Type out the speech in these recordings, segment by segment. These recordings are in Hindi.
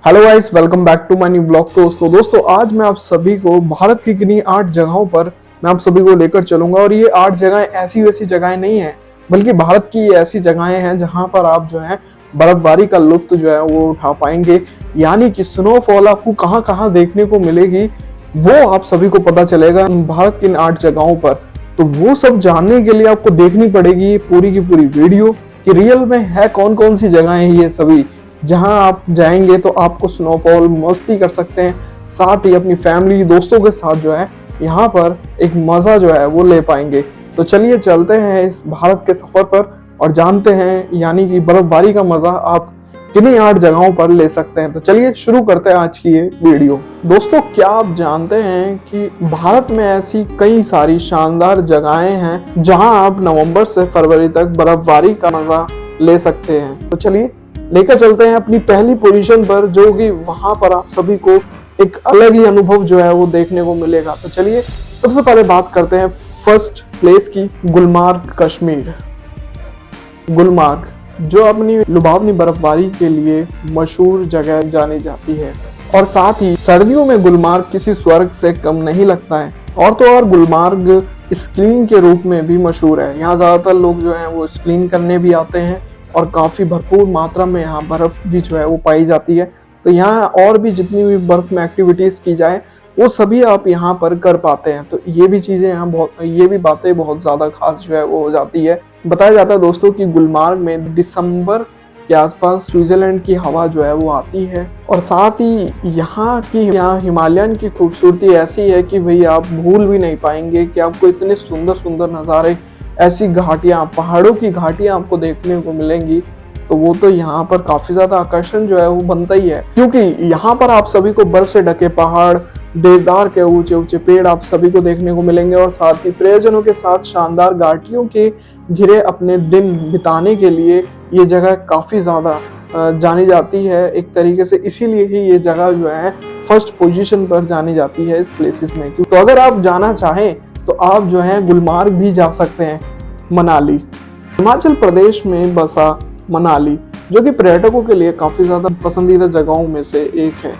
Hello guys, welcome back to my new blog. दोस्तों आज मैं आप सभी को भारत की किन्हीं 8 जगहों पर मैं आप सभी को लेकर चलूंगा। और ये 8 जगहें ऐसी वैसी जगहें नहीं है, बल्कि भारत की ऐसी जगहें हैं जहां पर आप जो है बर्फबारी का लुत्फ जो है वो उठा पाएंगे। यानी कि स्नोफॉल आपको कहां कहां देखने को मिलेगी वो आप सभी को पता चलेगा भारत की इन 8 जगहों पर। तो वो सब जानने के लिए आपको देखनी पड़ेगी पूरी की पूरी वीडियो कि रियल में है कौन कौन सी जगहें ये सभी, जहां आप जाएंगे तो आपको स्नोफॉल मस्ती कर सकते हैं, साथ ही अपनी फैमिली दोस्तों के साथ जो है यहाँ पर एक मजा जो है वो ले पाएंगे। तो चलिए चलते हैं इस भारत के सफर पर और जानते हैं यानी कि बर्फबारी का मजा आप किन्हीं 8 जगहों पर ले सकते हैं। तो चलिए शुरू करते हैं आज की ये वीडियो। दोस्तों, क्या आप जानते हैं कि भारत में ऐसी कई सारी शानदार जगहें हैं जहां आप नवंबर से फरवरी तक बर्फबारी का मजा ले सकते हैं। तो चलिए लेकर चलते हैं अपनी पहली पोजीशन पर, जो कि वहां पर आप सभी को एक अलग ही अनुभव जो है वो देखने को मिलेगा। तो चलिए सबसे पहले बात करते हैं फर्स्ट प्लेस की, गुलमार्ग कश्मीर। गुलमार्ग जो अपनी लुभावनी बर्फबारी के लिए मशहूर जगह जानी जाती है, और साथ ही सर्दियों में गुलमार्ग किसी स्वर्ग से कम नहीं लगता है। और तो और गुलमार्ग स्कीइंग के रूप में भी मशहूर है। यहाँ ज्यादातर लोग जो है वो स्कीइंग करने भी आते हैं और काफी भरपूर मात्रा में यहाँ बर्फ भी जो है वो पाई जाती है। तो यहाँ और भी जितनी भी बर्फ में एक्टिविटीज की जाए वो सभी आप यहाँ पर कर पाते हैं। तो ये भी चीजें यहाँ ये भी बातें बहुत ज्यादा खास जो है वो हो जाती है। बताया जाता है दोस्तों कि गुलमार्ग में दिसंबर के आसपास स्विट्जरलैंड की हवा जो है वो आती है, और साथ ही यहाँ हिमालयन की खूबसूरती ऐसी है कि भाई आप भूल भी नहीं पाएंगे कि आपको इतने सुंदर सुंदर नज़ारे, ऐसी घाटियां, पहाड़ों की घाटियां आपको देखने को मिलेंगी। तो वो तो यहाँ पर काफी ज्यादा आकर्षण जो है वो बनता ही है, क्योंकि यहाँ पर आप सभी को बर्फ से ढके पहाड़, देवदार के ऊंचे ऊंचे पेड़ आप सभी को देखने को मिलेंगे, और साथ ही प्रियजनों के साथ शानदार घाटियों के घिरे अपने दिन बिताने के लिए ये जगह काफी ज्यादा जानी जाती है एक तरीके से। इसीलिए ही ये जगह जो है फर्स्ट पोजीशन पर जानी जाती है इस प्लेसेस में। तो अगर आप जाना चाहें तो आप जो है गुलमार्ग भी जा सकते हैं। मनाली, हिमाचल प्रदेश में बसा मनाली, जो कि पर्यटकों के लिए काफी ज्यादा पसंदीदा जगहों में से एक है।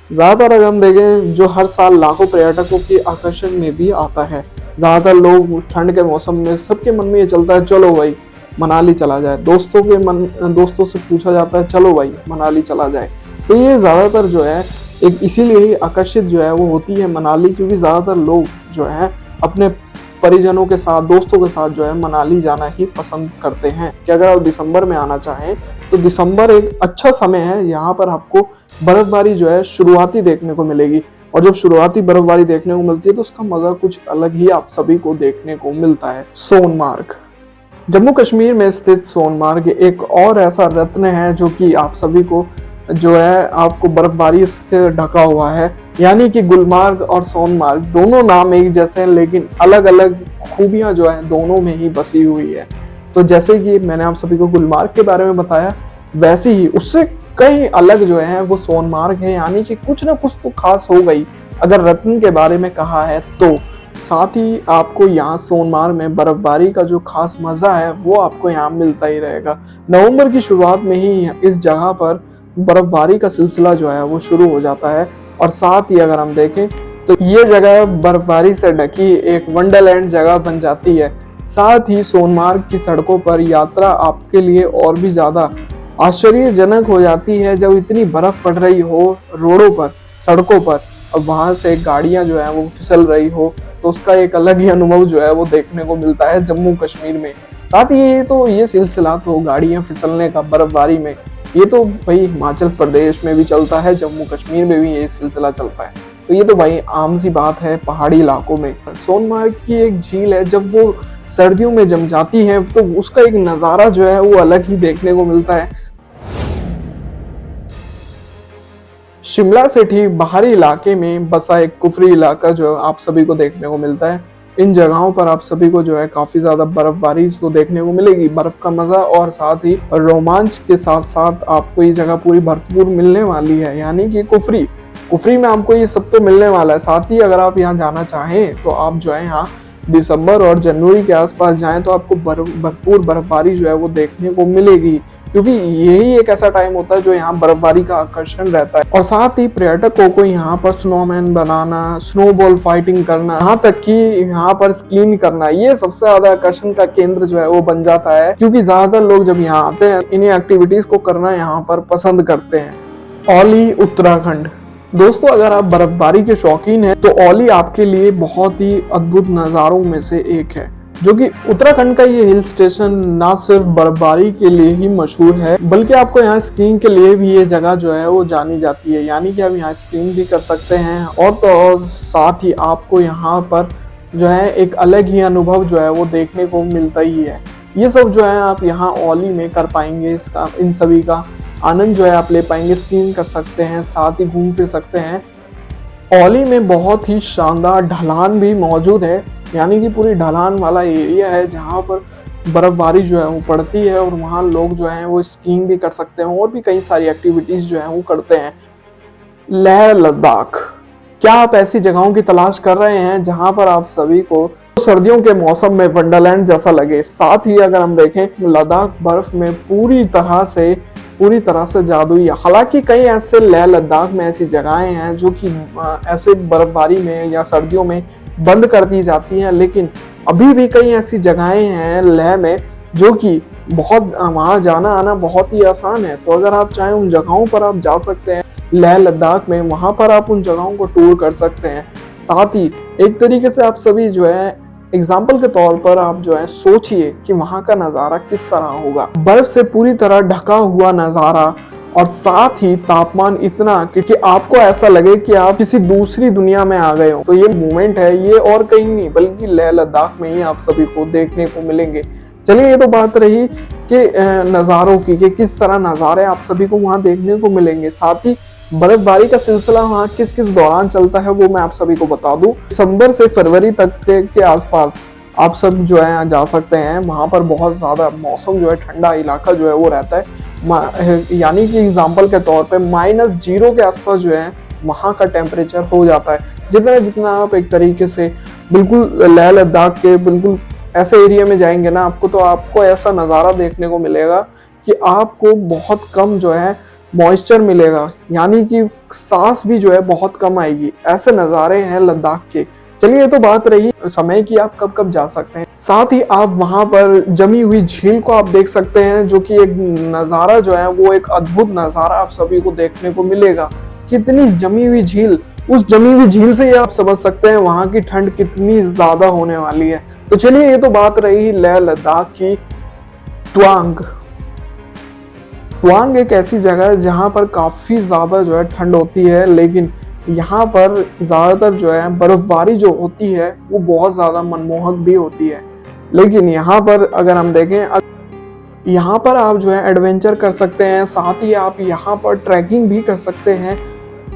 ज्यादातर अगर हम देखें, जो हर साल लाखों पर्यटकों के आकर्षण में भी आता है। ज्यादातर लोग ठंड के मौसम में सबके मन में ये चलता है चलो भाई मनाली चला जाए, दोस्तों से पूछा जाता है चलो भाई मनाली चला जाए। तो ये ज्यादातर जो है एक इसीलिए ही आकर्षित जो है वो होती है मनाली, क्योंकि ज्यादातर लोग जो है अपने परिजनों के साथ, दोस्तों के साथ जो है मनाली जाना ही पसंद करते हैं। कि अगर आप दिसंबर में आना चाहें तो दिसंबर एक अच्छा समय है। यहाँ पर आपको बर्फबारी जो है शुरुआती देखने को मिलेगी, और जब शुरुआती बर्फबारी देखने को मिलती है तो उसका मजा कुछ अलग ही आप सभी को देखने को मिलता है। सोनमार्ग, जम्मू कश्मीर में स्थित सोनमार्ग एक और ऐसा रत्न है जो कि आप सभी को जो है आपको बर्फबारी से ढका हुआ है। यानी कि गुलमार्ग और सोनमार्ग दोनों नाम एक जैसे हैं, लेकिन अलग अलग खूबियां जो है दोनों में ही बसी हुई है। तो जैसे कि मैंने आप सभी को गुलमार्ग के बारे में बताया, वैसे ही उससे कई अलग जो है वो सोनमार्ग है। यानी कि कुछ ना कुछ तो खास हो गई अगर रत्न के बारे में कहा है तो। साथ ही आपको यहाँ सोनमार्ग में बर्फबारी का जो खास मजा है वो आपको यहाँ मिलता ही रहेगा। नवंबर की शुरुआत में ही इस जगह पर बर्फबारी का सिलसिला जो है वो शुरू हो जाता है, और साथ ही अगर हम देखें तो ये जगह बर्फबारी से ढकी एक वंडरलैंड जगह बन जाती है। साथ ही सोनमार्ग की सड़कों पर यात्रा आपके लिए और भी ज्यादा आश्चर्यजनक हो जाती है जब इतनी बर्फ पड़ रही हो रोडों पर, सड़कों पर, और वहां से गाड़ियां जो है वो फिसल रही हो, तो उसका एक अलग ही अनुभव जो है वो देखने को मिलता है जम्मू कश्मीर में। साथ ही ये सिलसिला तो गाड़ियां फिसलने का बर्फबारी में, ये तो भाई हिमाचल प्रदेश में भी चलता है, जम्मू कश्मीर में भी ये सिलसिला चलता है। तो ये तो भाई आम सी बात है पहाड़ी इलाकों में। सोनमार्ग की एक झील है, जब वो सर्दियों में जम जाती है तो उसका एक नज़ारा जो है वो अलग ही देखने को मिलता है। शिमला से ठीक बाहरी इलाके में बसा एक कुफरी इलाका जो आप सभी को देखने को मिलता है। इन जगहों पर आप सभी को जो है काफी ज्यादा बर्फबारी तो देखने को मिलेगी, बर्फ का मजा और साथ ही रोमांच के साथ साथ आपको ये जगह पूरी भरपूर मिलने वाली है। यानी कि कुफरी में आपको ये सब तो मिलने वाला है। साथ ही अगर आप यहाँ जाना चाहें तो आप जो है यहाँ दिसंबर और जनवरी के आसपास जाएं तो आपको भरपूर बर्फबारी जो है वो देखने को मिलेगी। क्योंकि यही एक ऐसा टाइम होता है जो यहाँ बर्फबारी का आकर्षण रहता है। और साथ ही पर्यटकों को यहाँ पर स्नोमैन बनाना, स्नोबॉल फाइटिंग करना, यहाँ तक कि यहाँ पर स्कीइंग करना, ये सबसे ज्यादा आकर्षण का केंद्र जो है वो बन जाता है, क्योंकि ज्यादातर लोग जब यहाँ आते हैं इन्हीं एक्टिविटीज को करना यहाँ पर पसंद करते हैं। औली उत्तराखंड। दोस्तों अगर आप बर्फबारी के शौकीन हैं तो औली आपके लिए बहुत ही अद्भुत नज़ारों में से एक है, जो कि उत्तराखंड का ये हिल स्टेशन ना सिर्फ बर्फबारी के लिए ही मशहूर है, बल्कि आपको यहाँ स्कीइंग के लिए भी ये जगह जो है वो जानी जाती है। यानी कि आप यहाँ स्कीइंग भी कर सकते हैं और तो और साथ ही आपको यहाँ पर जो है एक अलग ही अनुभव जो है वो देखने को मिलता ही है। ये सब जो है आप यहाँ औली में कर पाएंगे, इसका इन सभी का आनंद जो है आप ले पाएंगे, स्कीइंग कर सकते हैं, साथ ही घूम फिर सकते हैं। औली में बहुत ही शानदार ढलान भी मौजूद है, यानी कि पूरी ढलान वाला एरिया है जहाँ पर बर्फबारी जो है वो पड़ती है और वहाँ लोग जो हैं वो स्कीइंग भी कर सकते हैं और भी कई सारी एक्टिविटीज जो हैं वो करते हैं। लेह लद्दाख। क्या आप ऐसी जगहों की तलाश कर रहे हैं जहाँ पर आप सभी को सर्दियों के मौसम में वंडरलैंड जैसा लगे? साथ ही अगर हम देखें लद्दाख बर्फ में पूरी तरह से जादुई है। हालांकि कई ऐसे लेह लद्दाख में ऐसी जगहें हैं जो कि ऐसे बर्फबारी में या सर्दियों में बंद कर दी जाती हैं, लेकिन अभी भी कई ऐसी जगहें हैं लेह में जो कि बहुत वहाँ जाना आना बहुत ही आसान है। तो अगर आप चाहें उन जगहों पर आप जा सकते हैं लेह लद्दाख में, वहाँ पर आप उन जगहों को टूर कर सकते हैं। साथ ही एक तरीके से आप सभी जो है एग्जाम्पल के तौर पर आप जो है सोचिए कि वहां का नजारा किस तरह होगा, बर्फ से पूरी तरह ढका हुआ नजारा और साथ ही तापमान इतना कि आपको ऐसा लगे कि आप किसी दूसरी दुनिया में आ गए हो। तो ये मोमेंट है, ये और कहीं नहीं बल्कि लेह लद्दाख में ही आप सभी को देखने को मिलेंगे। चलिए ये तो बात रही कि नज़ारों की कि किस तरह नज़ारे आप सभी को वहां देखने को मिलेंगे। साथ ही बर्फबारी का सिलसिला वहाँ किस किस दौरान चलता है वो मैं आप सभी को बता दूं। दिसंबर से फरवरी तक के आसपास आप सब जो है जा सकते हैं। वहाँ पर बहुत ज़्यादा मौसम जो है ठंडा इलाका जो है वो रहता है, यानी कि एग्जाम्पल के तौर पे -0 के आसपास जो है वहाँ का टेम्परेचर हो जाता है। जितना आप एक तरीके से बिल्कुल लेह लद्दाख के बिल्कुल ऐसे एरिया में जाएंगे ना तो आपको ऐसा नज़ारा देखने को मिलेगा कि आपको बहुत कम जो है मॉइस्चर मिलेगा, यानी कि सांस भी जो है बहुत कम आएगी। ऐसे नज़ारे हैं लद्दाख के। चलिए ये तो बात रही समय की, आप कब कब जा सकते हैं। साथ ही आप वहां पर जमी हुई झील को आप देख सकते हैं, जो कि एक नज़ारा जो है वो एक अद्भुत नज़ारा आप सभी को देखने को मिलेगा। कितनी जमी हुई झील, उस जमी हुई झील से आप समझ सकते हैं वहां की ठंड कितनी ज्यादा होने वाली है। तो चलिए ये तो बात रही लेह लद्दाख की। तवांग एक ऐसी जगह है जहाँ पर काफी ज्यादा जो है ठंड होती है, लेकिन यहाँ पर ज्यादातर जो है बर्फबारी जो होती है वो बहुत ज्यादा मनमोहक भी होती है। लेकिन यहाँ पर अगर हम देखें, यहाँ पर आप जो है एडवेंचर कर सकते हैं, साथ ही आप यहाँ पर ट्रैकिंग भी कर सकते हैं।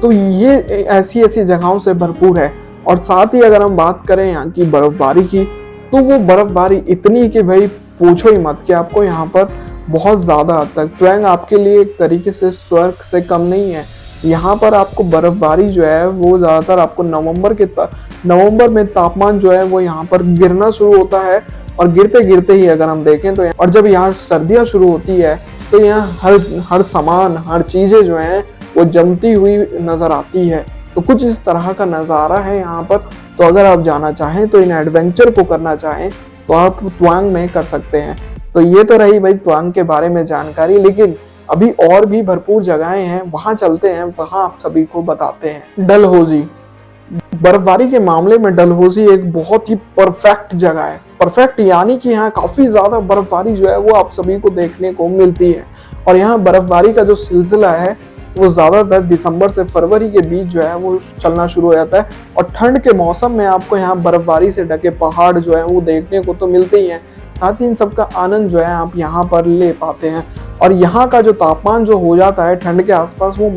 तो ये ऐसी जगहों से भरपूर है। और साथ ही अगर हम बात करें यहाँ की बर्फबारी की, तो वो बर्फबारी इतनी कि भाई पूछो ही मत, कि आपको यहाँ पर बहुत ज़्यादा हद तक तवांग आपके लिए एक तरीके से स्वर्ग से कम नहीं है। यहाँ पर आपको बर्फबारी जो है वो ज़्यादातर आपको नवंबर में तापमान जो है वो यहाँ पर गिरना शुरू होता है, और गिरते गिरते ही अगर हम देखें तो और जब यहाँ सर्दियाँ शुरू होती है तो यहाँ हर सामान, हर चीज़ें जो हैं वो जमती हुई नज़र आती है। तो कुछ इस तरह का नज़ारा है यहाँ पर। तो अगर आप जाना चाहें तो इन एडवेंचर को करना चाहें तो आप तवांग में कर सकते हैं। तो ये तो रही भाई तवांग के बारे में जानकारी, लेकिन अभी और भी भरपूर जगहें हैं, वहां चलते हैं, वहां आप सभी को बताते हैं। डलहौजी। बर्फबारी के मामले में डलहौजी एक बहुत ही परफेक्ट जगह है। परफेक्ट यानी कि यहाँ काफी ज्यादा बर्फबारी जो है वो आप सभी को देखने को मिलती है। और यहाँ बर्फबारी का जो सिलसिला है वो ज्यादातर दिसंबर से फरवरी के बीच जो है वो चलना शुरू हो जाता है। और ठंड के मौसम में आपको यहाँ बर्फबारी से ढके पहाड़ जो है वो देखने को तो मिलते ही हैं, साथ ही इन सब का आनंद जो है आप यहाँ पर ले पाते हैं। और यहाँ का जो तापमान जो हो जाता है ठंड के आसपास वो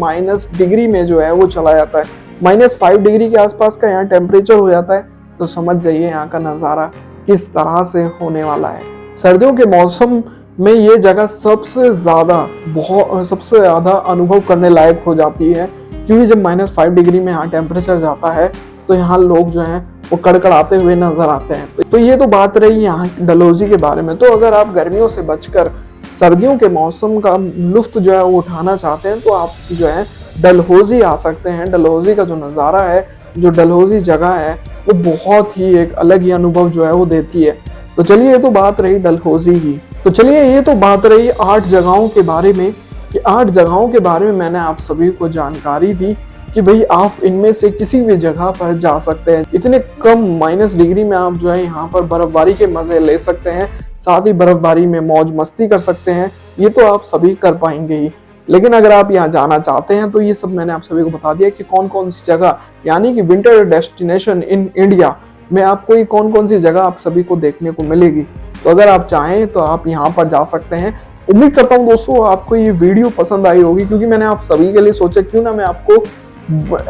-डिग्री में जो है वो चला जाता है। -5 डिग्री के आसपास का यहाँ टेम्परेचर हो जाता है। तो समझ जाइए यहाँ का नज़ारा किस तरह से होने वाला है। सर्दियों के मौसम में ये जगह सबसे ज़्यादा अनुभव करने लायक हो जाती है, क्योंकि जब -5 डिग्री में यहाँ टेम्परेचर जाता है तो यहाँ लोग जो हैं वो कड़कड़ाते हुए नजर आते हैं। तो ये तो बात रही यहाँ डलहौजी के बारे में। तो अगर आप गर्मियों से बचकर सर्दियों के मौसम का लुत्फ जो है वो उठाना चाहते हैं तो आप जो है डलहौजी आ सकते हैं। डलहौजी का जो नज़ारा है, जो डलहौजी जगह है, वो बहुत ही एक अलग ही अनुभव जो है वो देती है। तो चलिए ये तो बात रही डलहौजी की। तो चलिए ये तो बात रही 8 जगहों के बारे में कि 8 जगहों के बारे में मैंने आप सभी को जानकारी दी कि भाई आप इनमें से किसी भी जगह पर जा सकते हैं। इतने कम -डिग्री में आप जो है यहाँ पर बर्फबारी के मजे ले सकते हैं, साथ ही बर्फबारी में मौज मस्ती कर सकते हैं। ये तो आप सभी कर पाएंगे ही। लेकिन अगर आप यहाँ जाना चाहते हैं तो ये सब मैंने आप सभी को बता दिया कि कौन कौन सी जगह, यानी कि विंटर डेस्टिनेशन इन इंडिया में आपको ये कौन कौन सी जगह आप सभी को देखने को मिलेगी। तो अगर आप चाहें तो आप यहाँ पर जा सकते हैं। उम्मीद करता हूँ दोस्तों आपको ये वीडियो पसंद आई होगी, क्योंकि मैंने आप सभी के लिए सोचा क्यों ना मैं आपको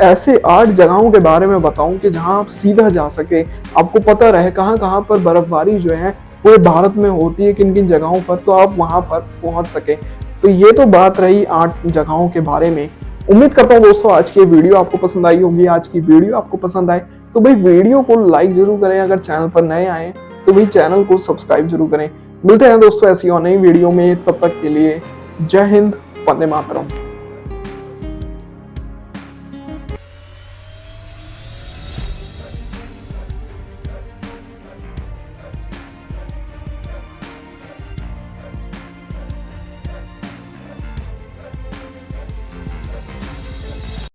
ऐसे 8 जगहों के बारे में बताऊं कि जहां आप सीधा जा सके, आपको पता रहे कहां कहां पर बर्फबारी जो है पूरे भारत में होती है, किन किन जगहों पर, तो आप वहां पर पहुंच सके। तो ये तो बात रही 8 जगहों के बारे में। उम्मीद करता हूँ दोस्तों आज की वीडियो आपको पसंद आई होगी। आज की वीडियो आपको पसंद आए तो भाई वीडियो को लाइक जरूर करें, अगर चैनल पर नए आए तो भाई चैनल को सब्सक्राइब जरूर करें। मिलते हैं दोस्तों ऐसी और नई वीडियो में, तब तक के लिए जय हिंद, वंदे मातरम।